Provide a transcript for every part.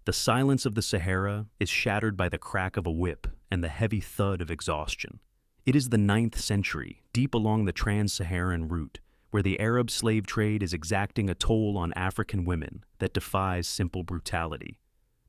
The silence of the Sahara is shattered by the crack of a whip and the heavy thud of exhaustion. It is the 9th century, deep along the Trans-Saharan route, where the Arab slave trade is exacting a toll on African women that defies simple brutality.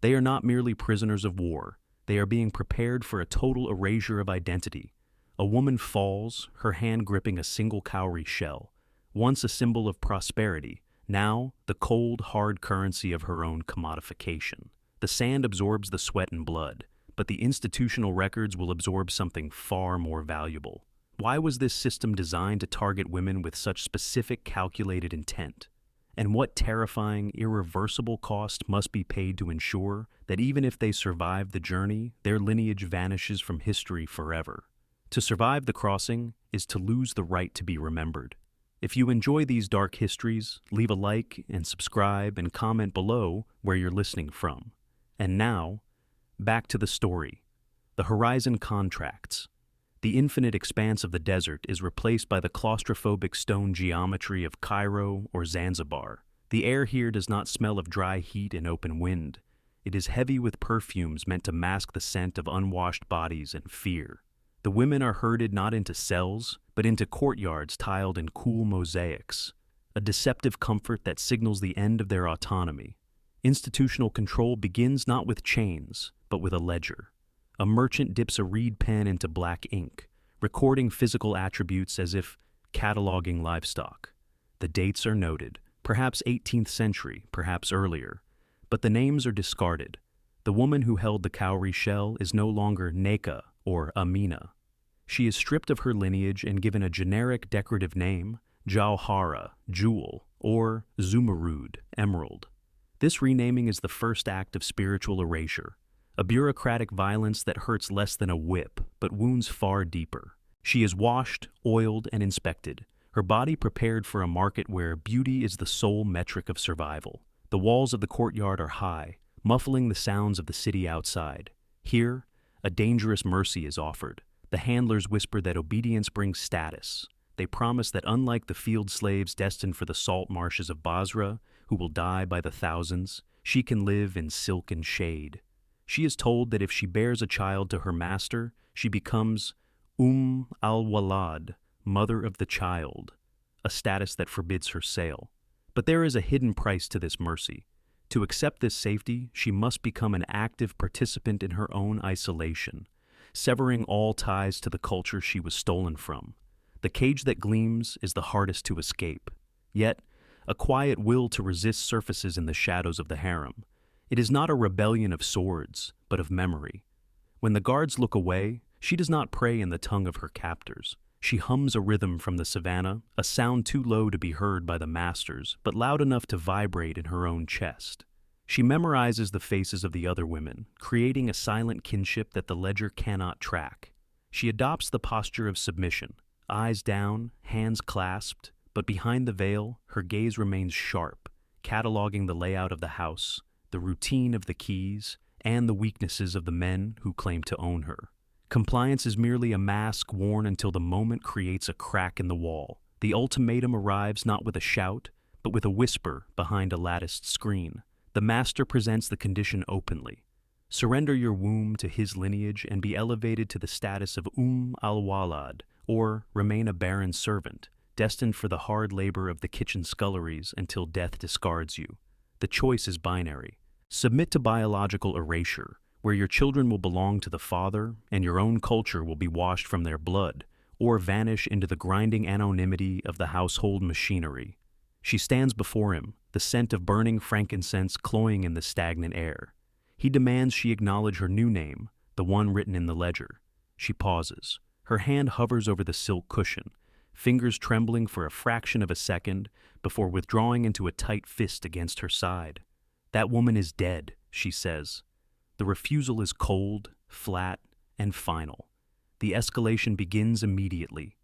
They are not merely prisoners of war, they are being prepared for a total erasure of identity. A woman falls, her hand gripping a single cowrie shell, once a symbol of prosperity, now the cold, hard currency of her own commodification. The sand absorbs the sweat and blood, but the institutional records will absorb something far more valuable. Why was this system designed to target women with such specific, calculated intent? And what terrifying, irreversible cost must be paid to ensure that even if they survive the journey, their lineage vanishes from history forever? To survive the crossing is to lose the right to be remembered. If you enjoy these dark histories, leave a like and subscribe and comment below where you're listening from. And now, back to the story. The horizon contracts. The infinite expanse of the desert is replaced by the claustrophobic stone geometry of Cairo or Zanzibar. The air here does not smell of dry heat and open wind. It is heavy with perfumes meant to mask the scent of unwashed bodies and fear. The women are herded not into cells, but into courtyards tiled in cool mosaics, a deceptive comfort that signals the end of their autonomy. Institutional control begins not with chains, but with a ledger. A merchant dips a reed pen into black ink, recording physical attributes as if cataloging livestock. The dates are noted, perhaps 18th century, perhaps earlier, but the names are discarded. The woman who held the cowrie shell is no longer Neka or Amina. She is stripped of her lineage and given a generic decorative name, Jauhara, jewel, or Zumarud, emerald. This renaming is the first act of spiritual erasure, a bureaucratic violence that hurts less than a whip, but wounds far deeper. She is washed, oiled, and inspected, her body prepared for a market where beauty is the sole metric of survival. The walls of the courtyard are high, muffling the sounds of the city outside. Here, a dangerous mercy is offered. The handlers whisper that obedience brings status. They promise that unlike the field slaves destined for the salt marshes of Basra, who will die by the thousands, she can live in silk and shade. She is told that if she bears a child to her master, she becomes al-Walad, mother of the child, a status that forbids her sale. But there is a hidden price to this mercy. To accept this safety, she must become an active participant in her own isolation, severing all ties to the culture she was stolen from. The cage that gleams is the hardest to escape. Yet, a quiet will to resist surfaces in the shadows of the harem. It is not a rebellion of swords, but of memory. When the guards look away, she does not pray in the tongue of her captors. She hums a rhythm from the savannah, a sound too low to be heard by the masters, but loud enough to vibrate in her own chest. She memorizes the faces of the other women, creating a silent kinship that the ledger cannot track. She adopts the posture of submission, eyes down, hands clasped, but behind the veil, her gaze remains sharp, cataloging the layout of the house, the routine of the keys, and the weaknesses of the men who claim to own her. Compliance is merely a mask worn until the moment creates a crack in the wall. The ultimatum arrives not with a shout, but with a whisper behind a latticed screen. The master presents the condition openly. Surrender your womb to his lineage and be elevated to the status of al-Walad, or remain a barren servant, destined for the hard labor of the kitchen sculleries until death discards you. The choice is binary. Submit to biological erasure, where your children will belong to the father and your own culture will be washed from their blood, or vanish into the grinding anonymity of the household machinery. She stands before him, the scent of burning frankincense cloying in the stagnant air. He demands she acknowledge her new name, the one written in the ledger. She pauses. Her hand hovers over the silk cushion, fingers trembling for a fraction of a second before withdrawing into a tight fist against her side. That woman is dead, she says. The refusal is cold, flat, and final. The escalation begins immediately.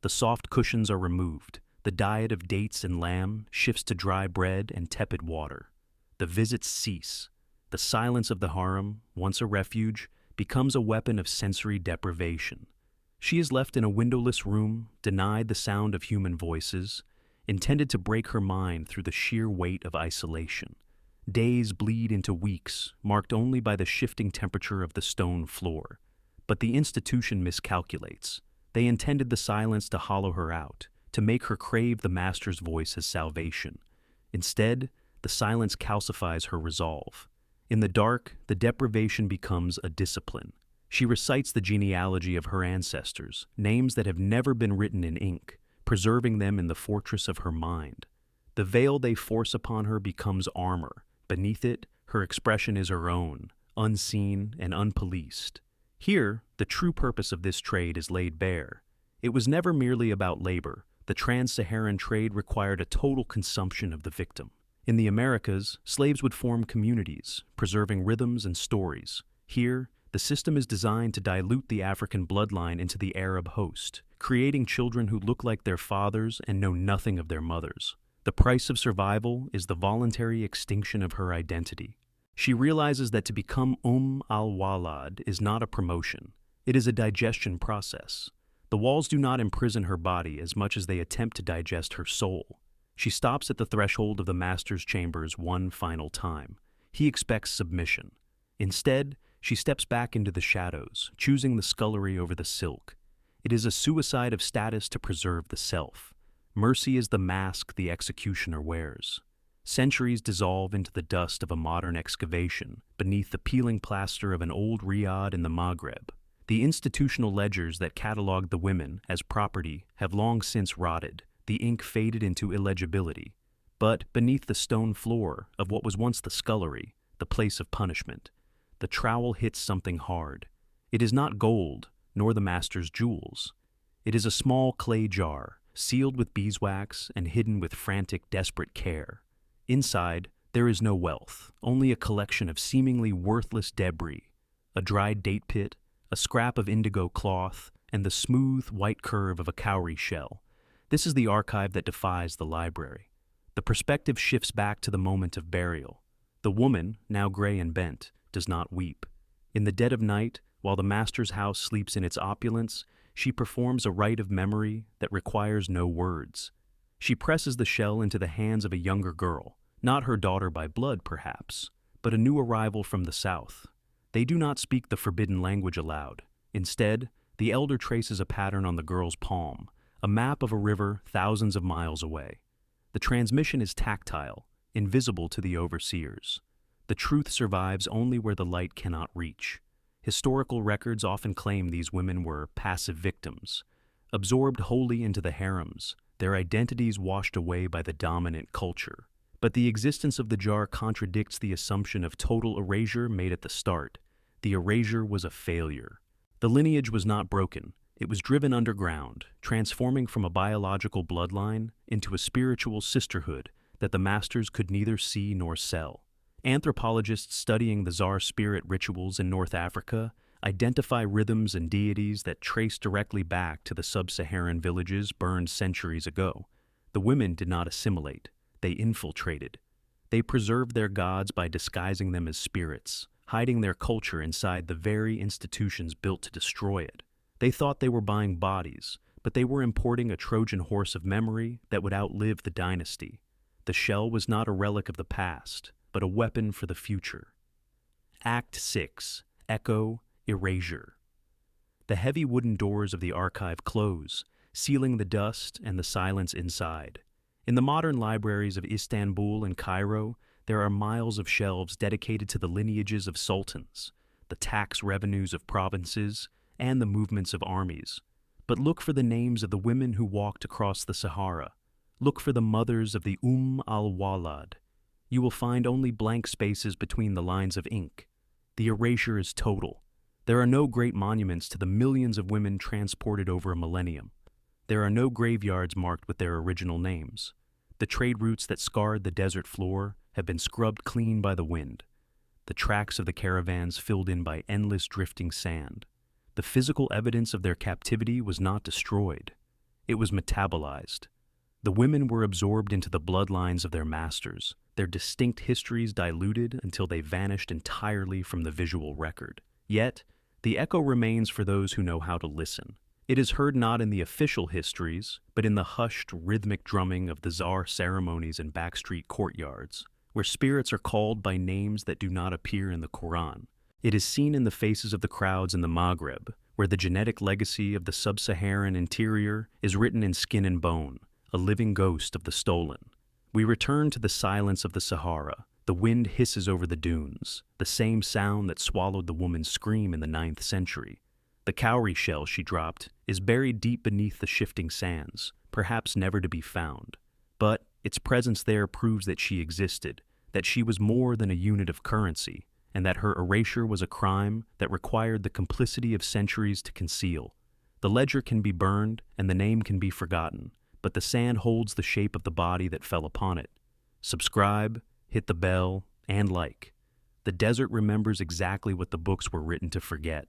The soft cushions are removed. The diet of dates and lamb shifts to dry bread and tepid water. The visits cease. The silence of the harem, once a refuge, becomes a weapon of sensory deprivation. She is left in a windowless room, denied the sound of human voices, intended to break her mind through the sheer weight of isolation. Days bleed into weeks, marked only by the shifting temperature of the stone floor. But the institution miscalculates. They intended the silence to hollow her out, to make her crave the master's voice as salvation. Instead, the silence calcifies her resolve. In the dark, the deprivation becomes a discipline. She recites the genealogy of her ancestors, names that have never been written in ink, preserving them in the fortress of her mind. The veil they force upon her becomes armor. Beneath it, her expression is her own, unseen and unpoliced. Here, the true purpose of this trade is laid bare. It was never merely about labor. The Trans-Saharan trade required a total consumption of the victim. In the Americas, slaves would form communities, preserving rhythms and stories. Here, the system is designed to dilute the African bloodline into the Arab host, creating children who look like their fathers and know nothing of their mothers. The price of survival is the voluntary extinction of her identity. She realizes that to become al-Walad is not a promotion. It is a digestion process. The walls do not imprison her body as much as they attempt to digest her soul. She stops at the threshold of the master's chambers one final time. He expects submission. Instead, she steps back into the shadows, choosing the scullery over the silk. It is a suicide of status to preserve the self. Mercy is the mask the executioner wears. Centuries dissolve into the dust of a modern excavation beneath the peeling plaster of an old riad in the Maghreb. The institutional ledgers that catalog the women as property have long since rotted, the ink faded into illegibility. But beneath the stone floor of what was once the scullery, the place of punishment, the trowel hits something hard. It is not gold, nor the master's jewels. It is a small clay jar, sealed with beeswax and hidden with frantic, desperate care. Inside, there is no wealth, only a collection of seemingly worthless debris, a dried date pit, a scrap of indigo cloth, and the smooth, white curve of a cowrie shell. This is the archive that defies the library. The perspective shifts back to the moment of burial. The woman, now gray and bent, does not weep. In the dead of night, while the master's house sleeps in its opulence, she performs a rite of memory that requires no words. She presses the shell into the hands of a younger girl, not her daughter by blood, perhaps, but a new arrival from the south. They do not speak the forbidden language aloud. Instead, the elder traces a pattern on the girl's palm, a map of a river thousands of miles away. The transmission is tactile, invisible to the overseers. The truth survives only where the light cannot reach. Historical records often claim these women were passive victims, absorbed wholly into the harems, their identities washed away by the dominant culture. But the existence of the jar contradicts the assumption of total erasure made at the start. The erasure was a failure. The lineage was not broken. It was driven underground, transforming from a biological bloodline into a spiritual sisterhood that the masters could neither see nor sell. Anthropologists studying the Tsar spirit rituals in North Africa identify rhythms and deities that trace directly back to the sub-Saharan villages burned centuries ago. The women did not assimilate. They infiltrated. They preserved their gods by disguising them as spirits, hiding their culture inside the very institutions built to destroy it. They thought they were buying bodies, but they were importing a Trojan horse of memory that would outlive the dynasty. The shell was not a relic of the past, but a weapon for the future. Act 6. Echo, Erasure. The heavy wooden doors of the archive close, sealing the dust and the silence inside. In the modern libraries of Istanbul and Cairo, there are miles of shelves dedicated to the lineages of sultans, the tax revenues of provinces, and the movements of armies. But look for the names of the women who walked across the Sahara. Look for the mothers of the al-Walad. You will find only blank spaces between the lines of ink. The erasure is total. There are no great monuments to the millions of women transported over a millennium. There are no graveyards marked with their original names. The trade routes that scarred the desert floor have been scrubbed clean by the wind. The tracks of the caravans filled in by endless drifting sand. The physical evidence of their captivity was not destroyed. It was metabolized. The women were absorbed into the bloodlines of their masters, their distinct histories diluted until they vanished entirely from the visual record. Yet, the echo remains for those who know how to listen. It is heard not in the official histories, but in the hushed, rhythmic drumming of the czar ceremonies and backstreet courtyards. where spirits are called by names that do not appear in the Quran. It is seen in the faces of the crowds in the Maghreb, where the genetic legacy of the sub-Saharan interior is written in skin and bone, a living ghost of the stolen. We return to the silence of the Sahara. The wind hisses over the dunes, the same sound that swallowed the woman's scream in the 9th century. The cowrie shell she dropped is buried deep beneath the shifting sands, perhaps never to be found. But its presence there proves that she existed, that she was more than a unit of currency, and that her erasure was a crime that required the complicity of centuries to conceal. The ledger can be burned and the name can be forgotten, but the sand holds the shape of the body that fell upon it. Subscribe, hit the bell, and like. The desert remembers exactly what the books were written to forget.